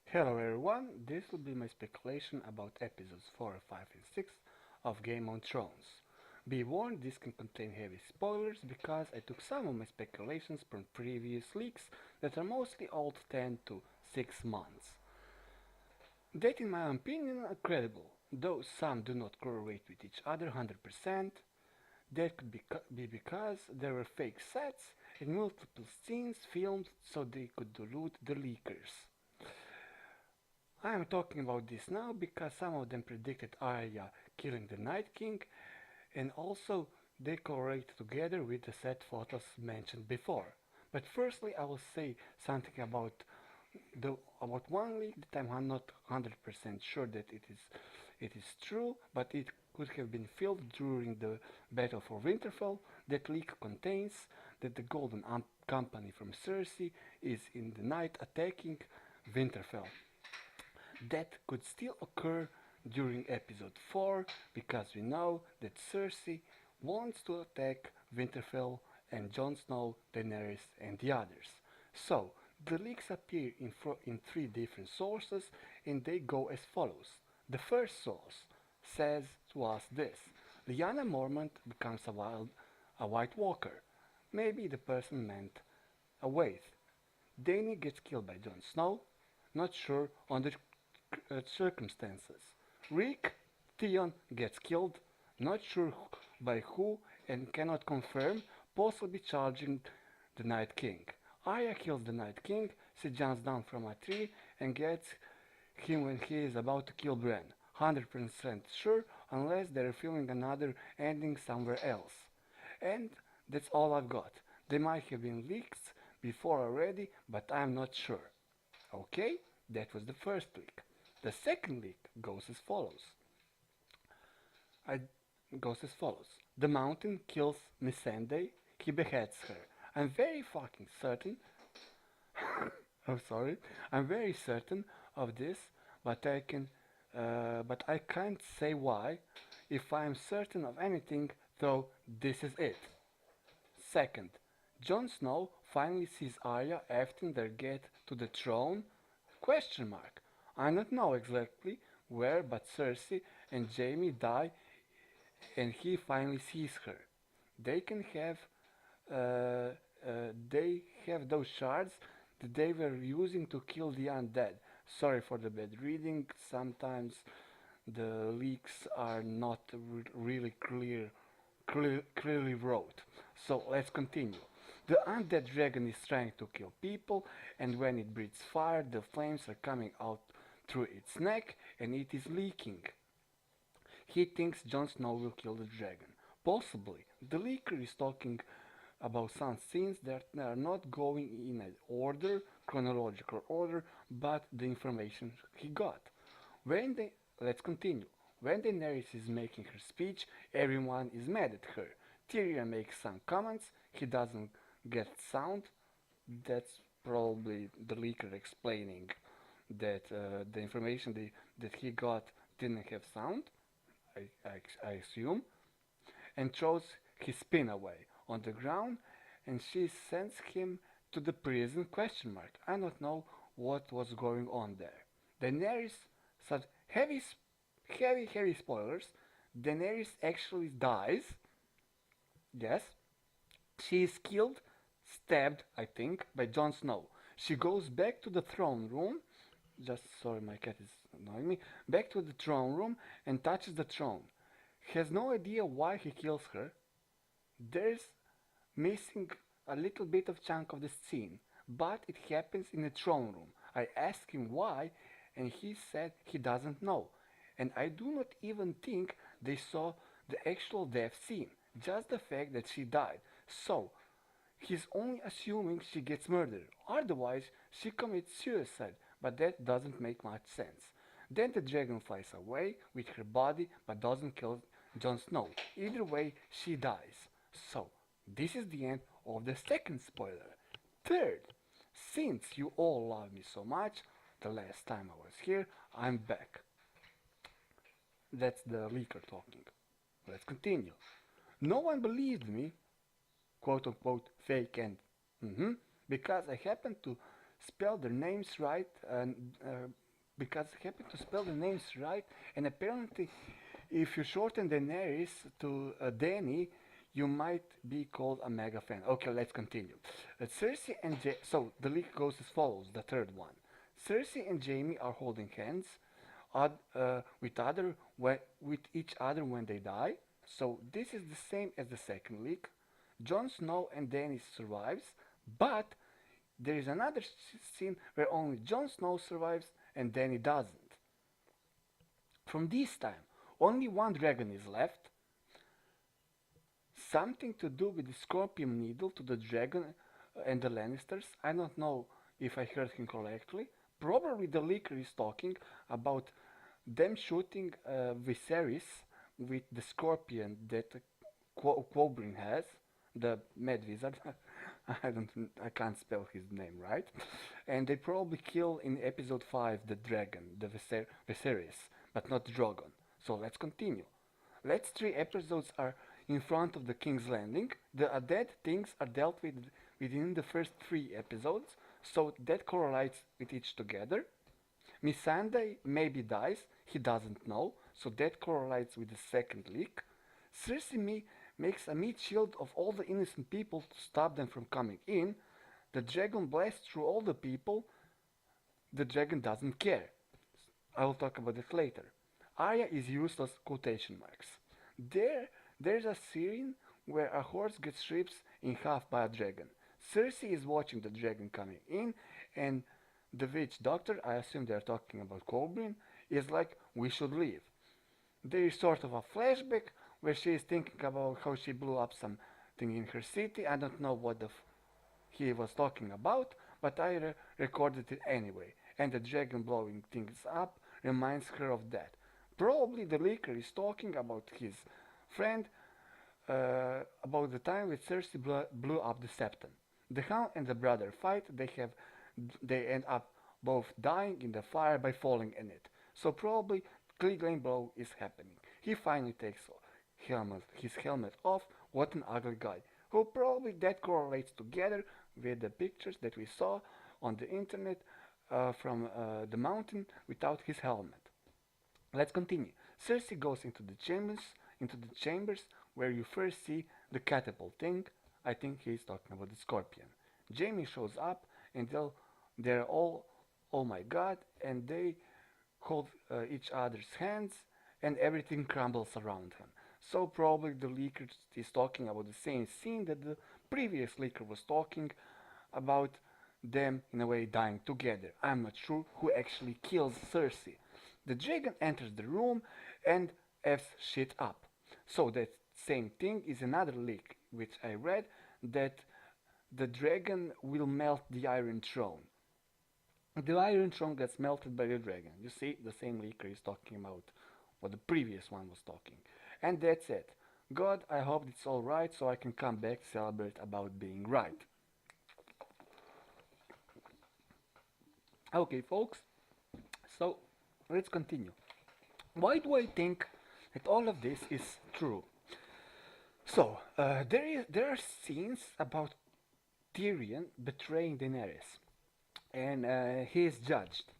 Hello everyone, this will be my speculation about episodes 4, 5 and 6 of Game of Thrones. Be warned, this can contain heavy spoilers because I took some of my speculations from previous leaks that are mostly old 10 to 6 months. That in my opinion are credible, though some do not correlate with each other 100%. That could be because there were fake sets and multiple scenes filmed so they could dilute the leakers. I am talking about this now because some of them predicted Arya killing the Night King, and also they correlate together with the set photos mentioned before. But firstly, I will say something about one leak that I'm not 100% sure that it is true, but it could have been filmed during the Battle for Winterfell. That leak contains that the Golden Company from Cersei is in the night attacking Winterfell. That could still occur during episode 4 because we know that Cersei wants to attack Winterfell and Jon Snow, Daenerys and the others. So, the leaks appear in three different sources and they go as follows. The first source says to us this: Lyanna Mormont becomes a White Walker. Maybe the person meant a Wraith. Dany gets killed by Jon Snow. Not sure on the circumstances. Rick Theon gets killed, not sure by who and cannot confirm, possibly charging the Night King. Arya kills the Night King, she jumps down from a tree and gets him when he is about to kill Bran. 100% sure, unless they're filming another ending somewhere else. And that's all I've got. They might have been leaks before already, but I'm not sure. Okay, that was the first leak. The second leak goes as follows. I goes as follows. The Mountain kills Missandei. He beheads her. I'm very fucking certain. I'm sorry. I'm very certain of this, but but I can't say why. If I'm certain of anything, though, this is it. Second, Jon Snow finally sees Arya after they get to the throne? Question mark. I don't know exactly where, but Cersei and Jaime die and he finally sees her. They can have uh, they have those shards that they were using to kill the undead. Sorry for the bad reading. Sometimes the leaks are not really clearly wrote. So let's continue. The undead dragon is trying to kill people, and when it breathes fire, the flames are coming out through its neck and it is leaking. He thinks Jon Snow will kill the dragon. Possibly. The leaker is talking about some scenes that are not going in an order, chronological order, but the information he got. When they Let's continue. When Daenerys is making her speech, everyone is mad at her. Tyrion makes some comments, he doesn't get sound. That's probably the leaker explaining that the information that he got didn't have sound, I assume, and throws his pin away on the ground, and she sends him to the prison question mark. I don't know what was going on there. Daenerys said heavy spoilers. Daenerys actually dies. Yes. She is killed, stabbed, I think, by Jon Snow. She goes back to the throne room. Just sorry, my cat is annoying me. Back to the throne room and touches the throne. Has no idea why he kills her. There's missing a little bit of chunk of the scene, but it happens in the throne room. I asked him why, and he said he doesn't know. And I do not even think they saw the actual death scene, just the fact that she died. So, he's only assuming she gets murdered. Otherwise, she commits suicide, but that doesn't make much sense. Then the dragon flies away with her body but doesn't kill Jon Snow. Either way, she dies. So, this is the end of the second spoiler. Third, since you all love me so much, the last time I was here, I'm back. That's the leaker talking. Let's continue. No one believed me, quote unquote, fake end. Because I happened to spell their names right, and because he happened to spell the names right, and apparently, if you shorten Daenerys to Dany, you might be called a mega fan. Okay, let's continue. Cersei and so the leak goes as follows. The third one: Cersei and Jaime are holding hands, with each other when they die. So this is the same as the second leak. Jon Snow and Dany survives, but there is another scene where only Jon Snow survives and Dany doesn't. From this time, only one dragon is left. Something to do with the scorpion needle to the dragon and the Lannisters. I don't know if I heard him correctly. Probably the leaker is talking about them shooting Viserys with the scorpion that Quobryn has, the Mad Wizard. I can't spell his name right. And they probably kill in episode 5 the dragon, the Viserys, but not Drogon. So let's continue. Let's 3 episodes are in front of the King's Landing. The dead things are dealt with within the first 3 episodes, so that correlates with each together. Missandei maybe dies, he doesn't know, so that correlates with the second leak. Cersei makes a meat shield of all the innocent people to stop them from coming in. The dragon blasts through all the people. The dragon doesn't care. I will talk about it later. Arya is useless quotation marks. There's a scene where a horse gets ripped in half by a dragon. Cersei is watching the dragon coming in, and the witch doctor, I assume they're talking about Colbrin, is like, we should leave. There is sort of a flashback where she is thinking about how she blew up something in her city. I don't know what he was talking about, but I recorded it anyway, and the dragon blowing things up reminds her of that. Probably the leaker is talking about his friend, about the time when Cersei blew up the Septon. The Hound and the brother fight. They end up both dying in the fire by falling in it. So probably Clegane blow is happening. He finally takes his helmet off. What an ugly guy. Who probably that correlates together with the pictures that we saw on the internet from the mountain without his helmet. Let's continue. Cersei goes into the chambers where you first see the catapult thing. I think he's talking about the scorpion. Jaime shows up and they're all, oh my god, and they hold each other's hands and everything crumbles around him. So probably the leaker is talking about the same scene that the previous leaker was talking about, them in a way dying together. I'm not sure who actually kills Cersei. The dragon enters the room and f's shit up. So that same thing is another leak which I read, that the dragon will melt the Iron Throne. The Iron Throne gets melted by the dragon. You see, the same leaker is talking about what the previous one was talking. And that's it. God, I hope it's alright so I can come back celebrate about being right. Okay, folks, so let's continue. Why do I think that all of this is true? So, there are scenes about Tyrion betraying Daenerys, and he is judged.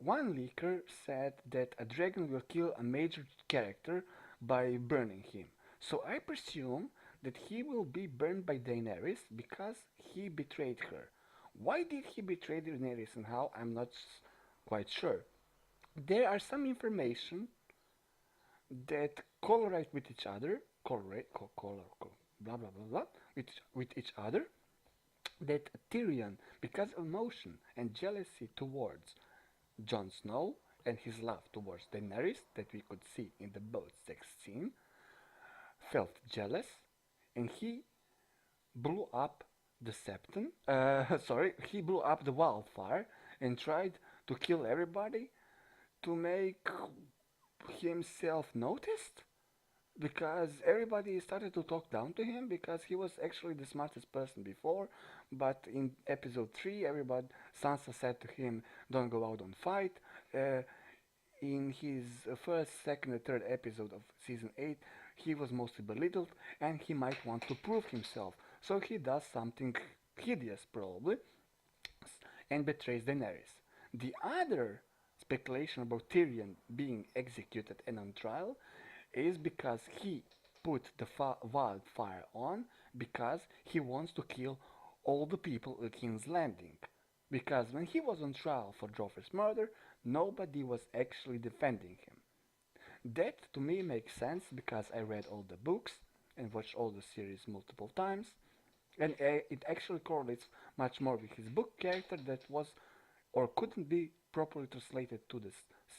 One leaker said that a dragon will kill a major character by burning him. So I presume that he will be burned by Daenerys because he betrayed her. Why did he betray Daenerys and how? I'm not quite sure. There are some information that correlate with each other, blah blah blah blah, with each other. That Tyrion, because of emotion and jealousy towards Jon Snow and his love towards Daenerys, that we could see in the boat sex scene, felt jealous, and he blew up the Septon. He blew up the wildfire and tried to kill everybody to make himself noticed, because everybody started to talk down to him because he was actually the smartest person before. But in episode 3, Sansa said to him, don't go out and fight. In his first, second, and third episode of season 8, he was mostly belittled and he might want to prove himself. So he does something hideous probably, and betrays Daenerys. The other speculation about Tyrion being executed and on trial is because he put the wildfire on because he wants to kill all the people at King's Landing. Because when he was on trial for Joffrey's murder, nobody was actually defending him. That to me makes sense because I read all the books and watched all the series multiple times, and it actually correlates much more with his book character that was or couldn't be properly translated to the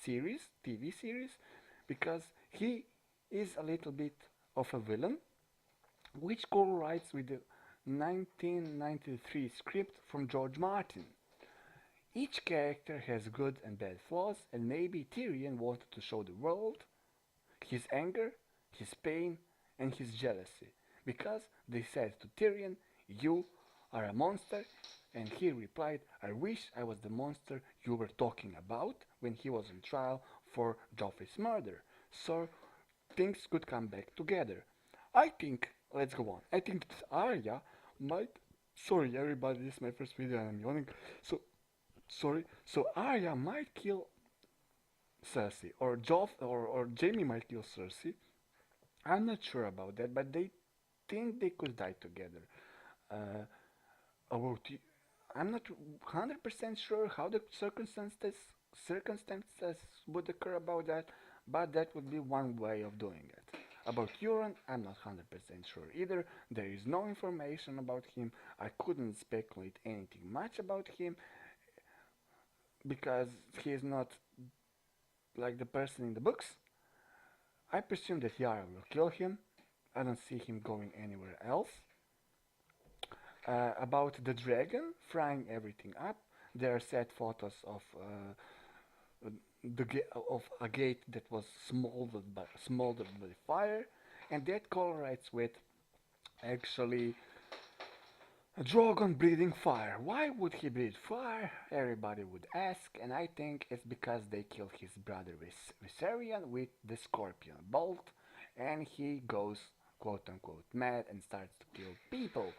series, TV series, because he is a little bit of a villain, which correlates with the 1993 script from George Martin. Each character has good and bad flaws, and maybe Tyrion wanted to show the world his anger, his pain, and his jealousy, because they said to Tyrion, "You are a monster," and he replied, "I wish I was the monster you were talking about," when he was on trial for Joffrey's murder. So things could come back together. I think, let's go on. I think that Arya might. Sorry, everybody, this is my first video and I'm yawning. So, sorry. So Arya might kill Cersei, or or Jaime might kill Cersei. I'm not sure about that, but they think they could die together. Uh, about I'm not 100% sure how the circumstances would occur about that, but that would be one way of doing it. About Euron, I'm not 100% sure either. There is no information about him. I couldn't speculate anything much about him because he is not like the person in the books. I presume that Yara will kill him. I don't see him going anywhere else. About the dragon frying everything up, there are set photos of of a gate that was smoldered by fire, and that correlates with actually a dragon breathing fire. Why would he breathe fire? Everybody would ask, and I think it's because they killed his brother Viserion with the scorpion bolt, and he goes quote unquote mad and starts to kill people,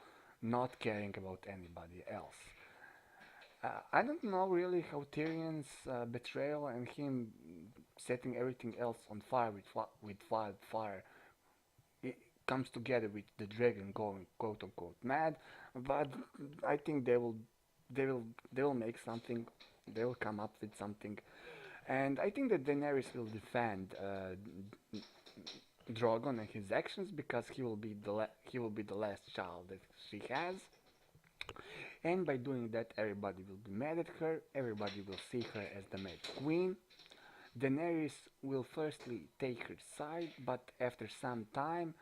not caring about anybody else. I don't know really how Tyrion's betrayal and him setting everything else on fire with wildfire it comes together with the dragon going quote unquote mad, but I think they will make something, they will come up with something, and I think that Daenerys will defend Drogon and his actions because he will be the last child that she has, and by doing that everybody will be mad at her, everybody will see her as the Mad Queen. Daenerys will firstly take her side, but after some time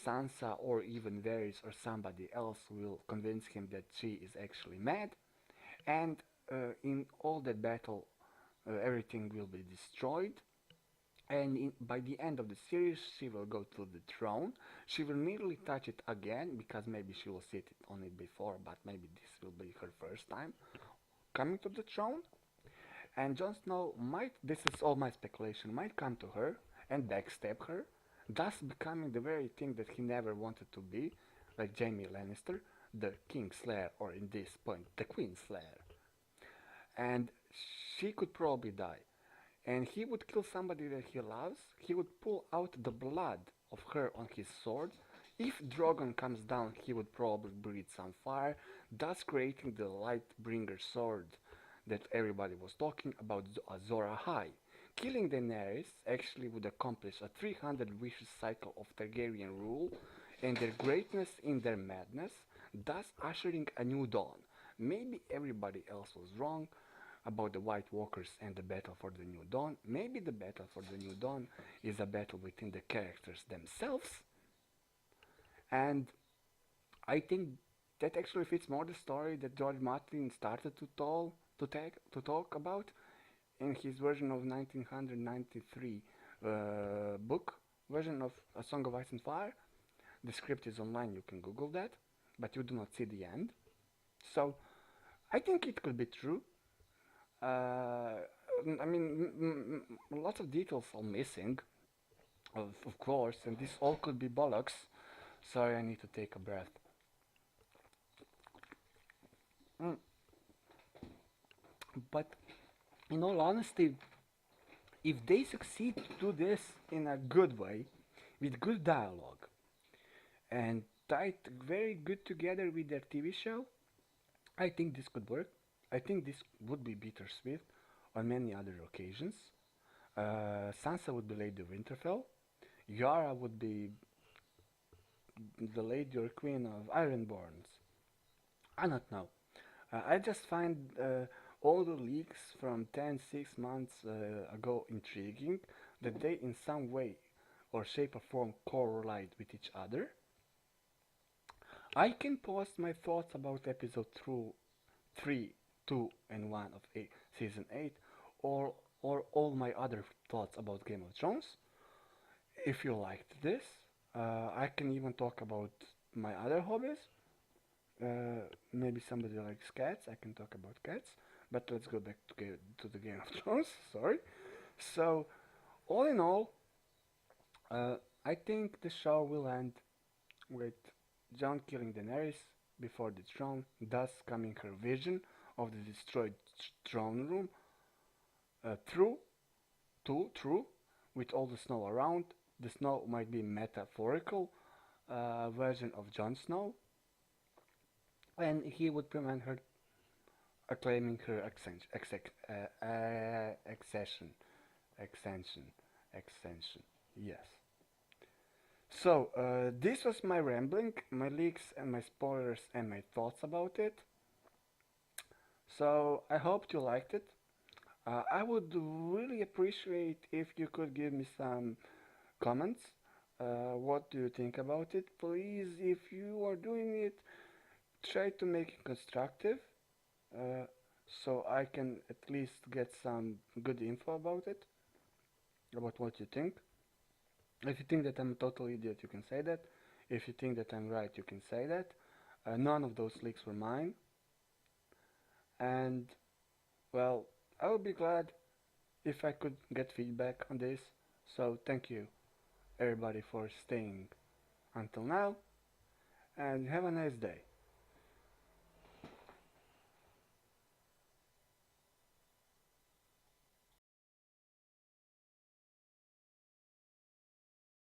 Sansa or even Varys or somebody else will convince him that she is actually mad, and in all that battle everything will be destroyed, and by the end of the series she will go to the throne. She will nearly touch it again because maybe she will sit on it before, but maybe this will be her first time coming to the throne, and Jon Snow might, this is all my speculation, might come to her and backstab her, thus becoming the very thing that he never wanted to be, like Jaime Lannister, the King Slayer, or in this point, the Queen Slayer. And she could probably die. And he would kill somebody that he loves, he would pull out the blood of her on his sword. If Drogon comes down, he would probably breathe some fire, thus creating the Lightbringer sword that everybody was talking about, Azor Ahai. Killing Daenerys actually would accomplish a 300 vicious cycle of Targaryen rule and their greatness in their madness, thus ushering a new dawn. Maybe everybody else was wrong about the White Walkers and the battle for the New Dawn. Maybe the battle for the New Dawn is a battle within the characters themselves. And I think that actually fits more the story that George Martin started to talk about in his version of 1993 book version of A Song of Ice and Fire. The script is online, you can Google that, but you do not see the end. So I think it could be true. I mean, lots of details are missing, of course, and this all could be bollocks. Sorry, I need to take a breath. Mm, but in all honesty, if they succeed to do this in a good way, with good dialogue, and tied very good together with their TV show, I think this could work. I think this would be bittersweet on many other occasions. Sansa would be Lady Winterfell. Yara would be the Lady or Queen of Ironborns. I don't know. I just find all the leaks from 10, 6 months ago intriguing that they in some way or shape or form correlate with each other. I can post my thoughts about episode through 3, 2, and 1 of season 8, or all my other thoughts about Game of Thrones. If you liked this, I can even talk about my other hobbies. Maybe somebody likes cats. I can talk about cats. But let's go back to the Game of Thrones. Sorry. So, all in all, I think the show will end with Jon killing Daenerys before the throne, thus coming her vision of the destroyed throne room. True, true, with all the snow around. The snow might be metaphorical version of Jon Snow, and he would prevent her claiming her accession, extension, extension. Yes. So, this was my rambling, my leaks and my spoilers and my thoughts about it. So, I hope you liked it. I would really appreciate if you could give me some comments. What do you think about it? Please, if you are doing it, try to make it constructive uh, so I can at least get some good info about it, about what you think. If you think that I'm a total idiot, you can say that. If you think that I'm right, you can say that. None of those leaks were mine. And, well, I would be glad if I could get feedback on this. So, thank you, everybody, for staying until now, and have a nice day.